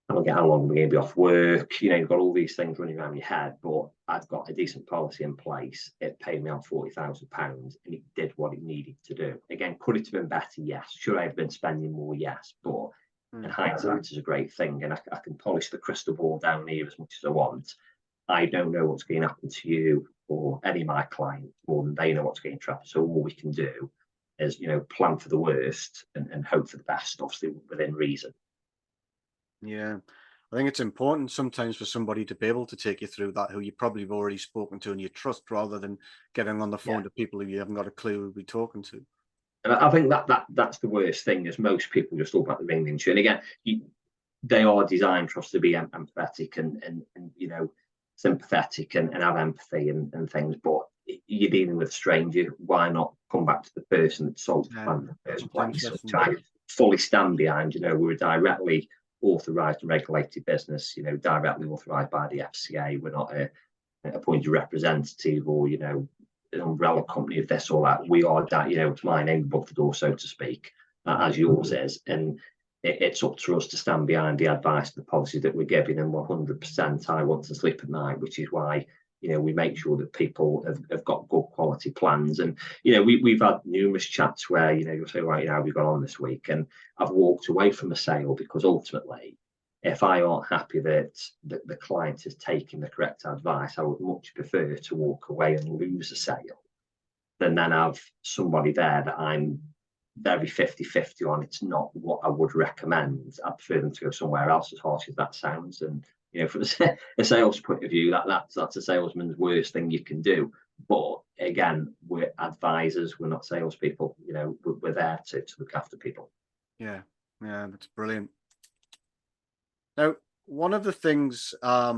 I don't get how long we're going to be off work. You've got all these things running around your head. But I've got a decent policy in place. It paid me out £40,000, and it did what it needed to do. Again, could it have been better? Yes. Should I have been spending more? Yes. But and hindsight is a great thing, and I can polish the crystal ball down here as much as I want. I don't know what's going to happen to you or any of my clients more than they know what's going to happen. So all we can do is, plan for the worst and hope for the best, obviously within reason. Yeah, I think it's important sometimes for somebody to be able to take you through that, who you probably have already spoken to and you trust, rather than getting on the phone to people who you haven't got a clue who we're talking to. And I think that's the worst thing, is most people just talk about the ring insurance. And again, they are designed for us to be empathetic and sympathetic and have empathy and things. But you're dealing with a stranger. Why not come back to the person that sold the plan in the first place? So I fully stand behind. We're a directly authorised and regulated business. Directly authorised by the FCA. We're not a appointed representative or an umbrella company of this or that. We are that, to my name above the door, so to speak, as yours is. And it's up to us to stand behind the advice and the policy that we're giving. And 100%, I want to sleep at night, which is why, we make sure that people have got good quality plans. And, we've had numerous chats where, you'll say, right, how have you gone on this week? And I've walked away from a sale because ultimately, if I aren't happy that the client is taking the correct advice, I would much prefer to walk away and lose a sale than then have somebody there that I'm very 50-50 on. It's not what I would recommend. I prefer them to go somewhere else, as harsh as that sounds. And from a sales point of view, that's a salesman's worst thing you can do. But again, we're advisors, we're not salespeople. We're there to look after people. Yeah, that's brilliant. Now, one of the things, we're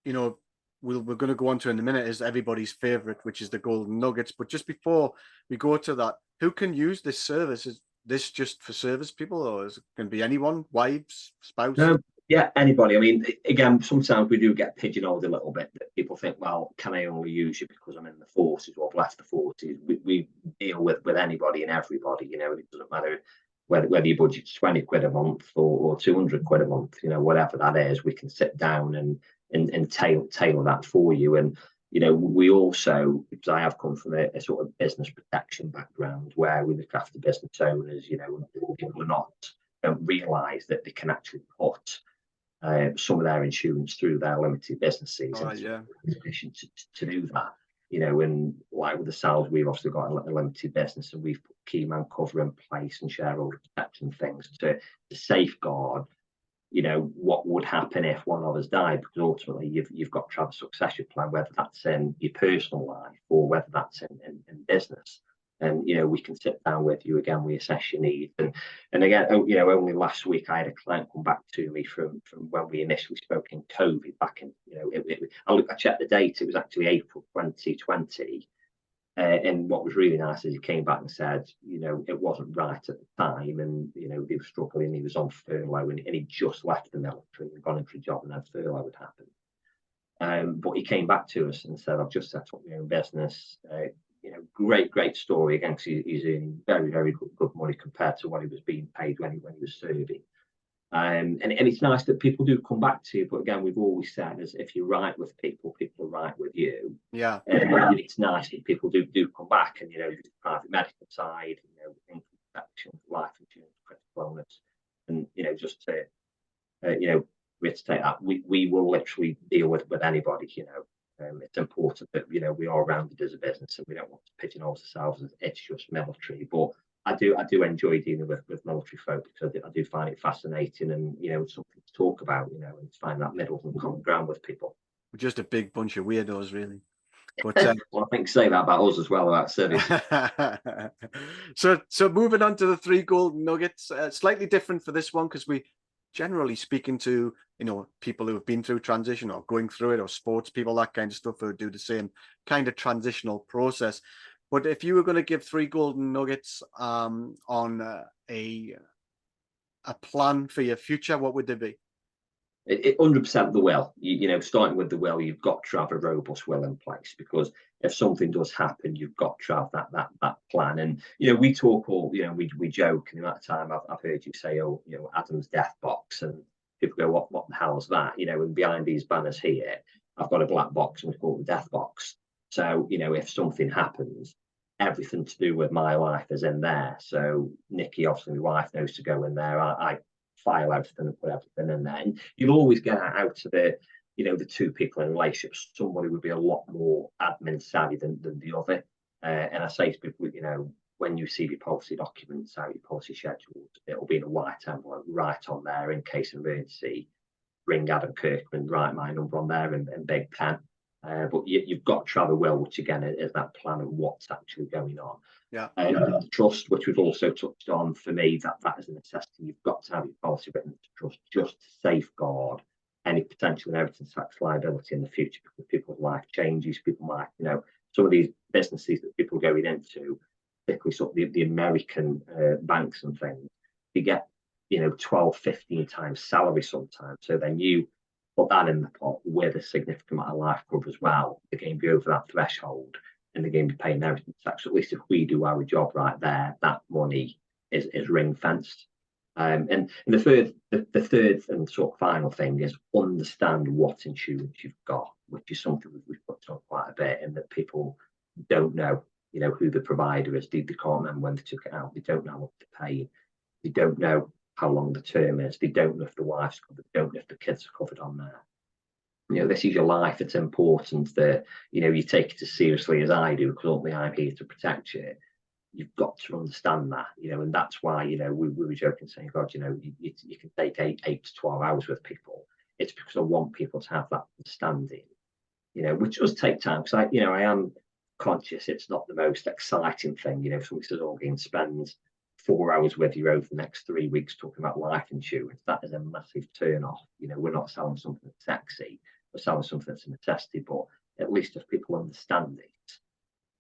going to go on to in a minute is everybody's favorite, which is the golden nuggets. But just before we go to that, who can use this service? Is this just for service people, or is it going to be anyone, wives, spouses? Yeah, anybody. I mean, again, sometimes we do get pigeonholed a little bit. That people think, well, can I only use you because I'm in the forces or I've left the forces? We deal with anybody and everybody. It doesn't matter whether your budget's 20 quid a month or 200 quid a month, whatever that is. We can sit down and tailor that for you. And we also, because I have come from a sort of business protection background where we look after business owners, people don't realise that they can actually put some of their insurance through their limited businesses, in addition to do that. And like with the sales, we've obviously got a limited business, and we've put key man cover in place and shareholder protection things to safeguard, what would happen if one of us died, because ultimately you've got to have a succession plan, whether that's in your personal life or whether that's in business. and we can sit down with you again, we assess your needs. And again, only last week I had a client come back to me from when we initially spoke in COVID back in, I checked the date, it was actually April 2020. And what was really nice is he came back and said, it wasn't right at the time, and they were struggling. He was on furlough, and he just left the military and gone into a job, and then furlough had happened. But he came back to us and said, "I've just set up my own business." Great story again, because he's earning very, very good money compared to what he was being paid when he was serving. And it's nice that people do come back to you, but again, we've always said, as if you're right with people, people are right with you. Yeah. And it's nice that people do come back, and the private medical side, income protection, life insurance, critical illness, and just to reiterate that we will literally deal with anybody. It's important that we are rounded as a business, and we don't want to pigeonhole ourselves as it's just military, but I do enjoy dealing with military folk, because I do find it fascinating, and something to talk about, and find that middle and common ground with people. We're just a big bunch of weirdos, really. But well, I think say that about us as well, about service. So moving on to the 3 golden nuggets, slightly different for this one, because we generally speaking to people who have been through transition or going through it, or sports people, that kind of stuff, who do the same kind of transitional process. But if you were going to give 3 golden nuggets on a plan for your future, what would they be? 100% the will. Starting with the will, you've got to have a robust will in place, because if something does happen, you've got to have that plan. And we talk all, we joke, and the amount of time I've heard you say, "Oh, Adam's death box," and people go, "What the hell's that?" And behind these banners here, I've got a black box, and we call it the death box. So if something happens, everything to do with my life is in there. So Nikki, obviously my wife, knows to go in there. I file everything and put everything in there, and you'll always get out of it. The 2 people in a relationship, somebody would be a lot more admin savvy than the other. And I say to people, when you receive your policy documents out, your policy schedules, it'll be in a white envelope, right on there, in case of emergency, ring Adam Kirkham, write my number on there in big pen. But you've got to have a will, which again is that plan of what's actually going on. Yeah. The trust, which we've also touched on, for me, that is a necessity. You've got to have your policy written into trust, just to safeguard any potential inheritance tax liability in the future, because people's life changes. People might, some of these businesses that people are going into, particularly sort of the American banks and things, you get 12, 15 times salary sometimes. So then you put that in the pot with a significant amount of life cover as well. They're going to be over that threshold, and they're going to be paying inheritance tax. So at least if we do our job right there, that money is ring fenced. And the third and sort of final thing is understand what insurance you've got, which is something we've put on quite a bit, and that people don't know, who the provider is. They can't remember when they took it out. They don't know what they're paying. They don't know how long the term is. They don't know if the wife's covered. They don't know if the kids are covered on there. This is your life. It's important that you take it as seriously as I do, because ultimately I'm here to protect you. You've got to understand that, and that's why we were joking, saying, "God, you can take 8 to 12 hours with people." It's because I want people to have that understanding, which does take time, because I am conscious it's not the most exciting thing. If somebody says, "Oh, again, spends 4 hours with you over the next 3 weeks talking about life insurance," that is a massive turn off. We're not selling something that's sexy, we're selling something that's a necessity. But at least if people understand it,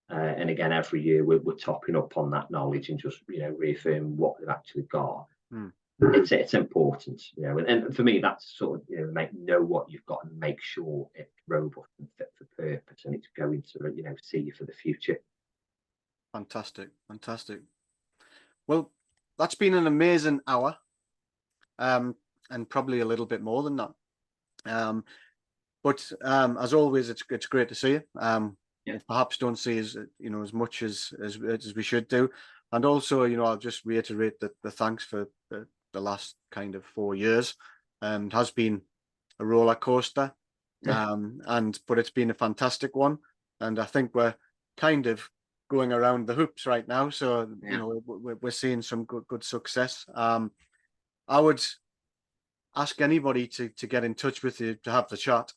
and again, every year we're topping up on that knowledge, and just reaffirm what they've actually got. It's important, and for me that's sort of know what you've got and make sure it's robust and fit for purpose, and it's going to see you for the future. Fantastic. Well, that's been an amazing hour, and probably a little bit more than that. But as always, it's great to see you. Perhaps don't see as much as we should do, and also I'll just reiterate that the thanks for the last kind of 4 years. It has been a roller coaster, but it's been a fantastic one, and I think we're kind of going around the hoops right now. So we're seeing some good success. I would ask anybody to get in touch with you to have the chat.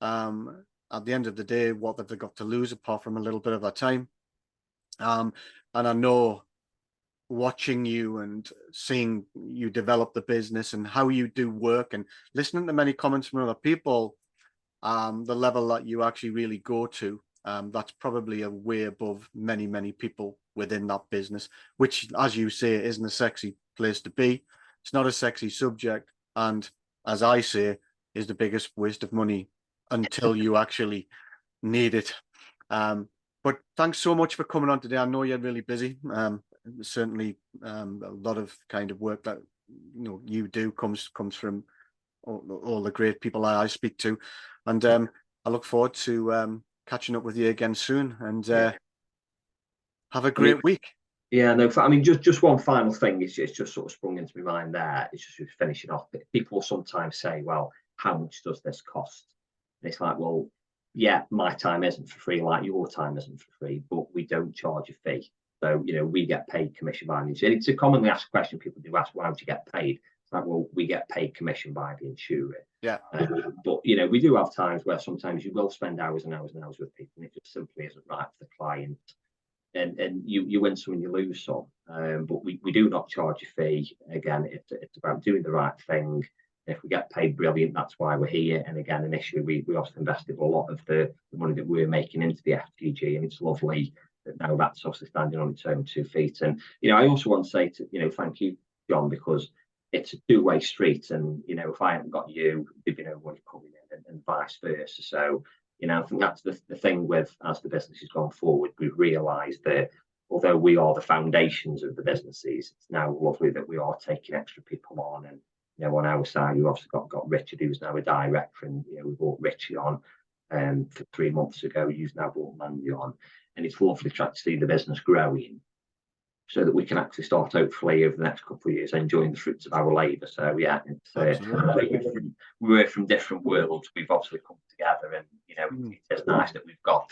At the end of the day, what have they got to lose apart from a little bit of their time? And I know, watching you and seeing you develop the business and how you do work, and listening to many comments from other people, the level that you actually really go to, that's probably a way above many people within that business, which, as you say, isn't a sexy place to be. It's not a sexy subject, and as I say, is the biggest waste of money until you actually need it. But thanks so much for coming on today. I know you're really busy. Certainly, a lot of kind of work that you do comes from all the great people I speak to, and I look forward to catching up with you again soon. And have a great week. Yeah, no, I mean, just one final thing. It's just sort of sprung into my mind there. It's just finishing off. People sometimes say, well, how much does this cost? And it's like, well, yeah, my time isn't for free, like your time isn't for free, but we don't charge a fee. So, we get paid commission by the insurer. It's a commonly asked question people do ask, why would you get paid? It's like, well, we get paid commission by the insurer. Yeah. But, we do have times where sometimes you will spend hours and hours and hours with people, and it just simply isn't right for the client. And you win some and you lose some, but we do not charge a fee. Again, it's about doing the right thing. If we get paid, brilliant, that's why we're here. And again, initially we also invested a lot of the money that we're making into the FTG, and it's lovely that now that's obviously standing on its own 2 feet. And I also want to say thank you, John, because it's a two-way street, and if I haven't got you, there'd be no money coming in, and vice versa. So I think that's the thing with, as the business has gone forward, we've realised that although we are the foundations of the businesses, it's now lovely that we are taking extra people on. And on our side, we've obviously got Richard, who's now a director, and we brought Richie on for 3 months ago. He's now brought Mandy on, and it's lovely to see the business growing, so that we can actually start, hopefully, over the next couple of years, enjoying the fruits of our labour. So yeah, we're from different worlds. We've obviously come together, and it's nice that we've got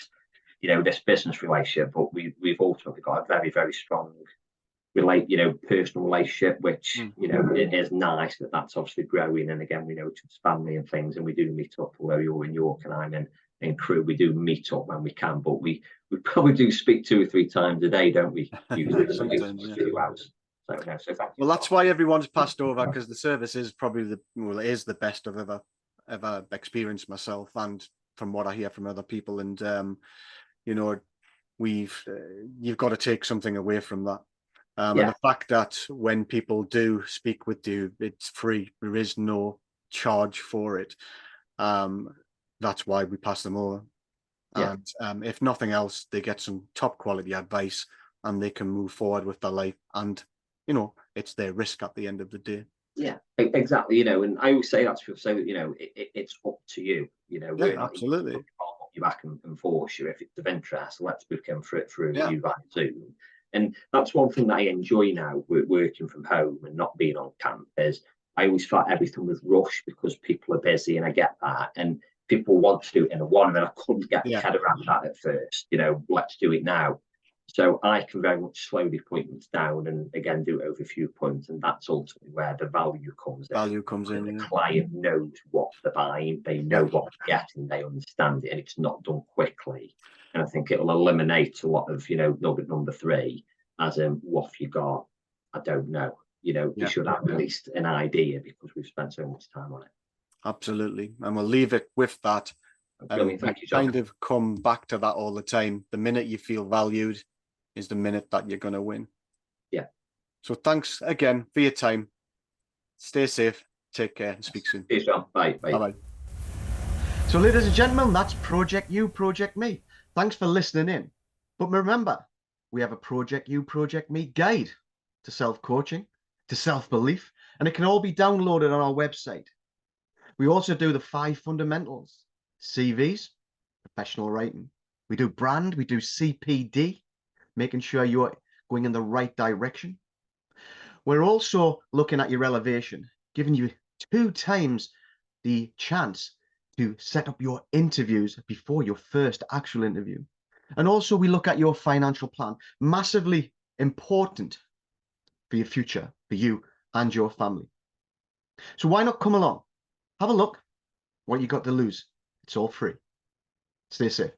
this business relationship, but we've ultimately got a very, very strong personal relationship, which it is nice that that's obviously growing. And again, we know each other's family and things, and we do meet up. Although you're in York and I'm in Crewe, we do meet up when we can, but we probably do speak 2 or 3 times a day, don't we? Usually, Sometimes, yeah. 2 hours. So thank you. Well, that's why everyone's passed over, because the service is probably it is the best I've ever experienced myself, and from what I hear from other people. And you've got to take something away from that. And the fact that when people do speak with you, it's free. There is no charge for it. That's why we pass them over. Yeah. And if nothing else, they get some top quality advice, and they can move forward with their life. And it's their risk at the end of the day. Yeah, exactly. And I always say that to people, say that it's up to you. Yeah, absolutely. I'll put you back and force you. If it's of interest, let's book in for a review via Zoom. And that's one thing that I enjoy now, working from home and not being on camp, is I always felt everything was rushed because people are busy, and I get that. And people want to do it in a one, and I couldn't get the head around that at first. Let's do it now. So I can very much slow the appointments down, and again do it over a few points, and that's ultimately where the value comes in. The client knows what they're buying, they know what they're getting, they understand it, and it's not done quickly. And I think it'll eliminate a lot of number 3, as in, what have you got? I don't know. You should have at least an idea, because we've spent so much time on it. Absolutely. And we'll leave it with that. Brilliant. Thank you, John. Kind of come back to that all the time. The minute you feel valued is the minute that you're going to win. Yeah. So thanks again for your time. Stay safe. Take care, and speak soon. Cheers, John. Bye. Bye-bye. So, ladies and gentlemen, that's Project You, Project Me. Thanks for listening in. But remember, we have a Project You, Project Me guide to self-coaching, to self-belief, and it can all be downloaded on our website. We also do the 5 fundamentals: CVs, professional writing. We do brand, we do CPD, making sure you're going in the right direction. We're also looking at your elevation, giving you 2 times the chance to set up your interviews before your first actual interview. And also we look at your financial plan, massively important for your future, for you and your family. So why not come along? Have a look. What you got to lose? It's all free. Stay safe.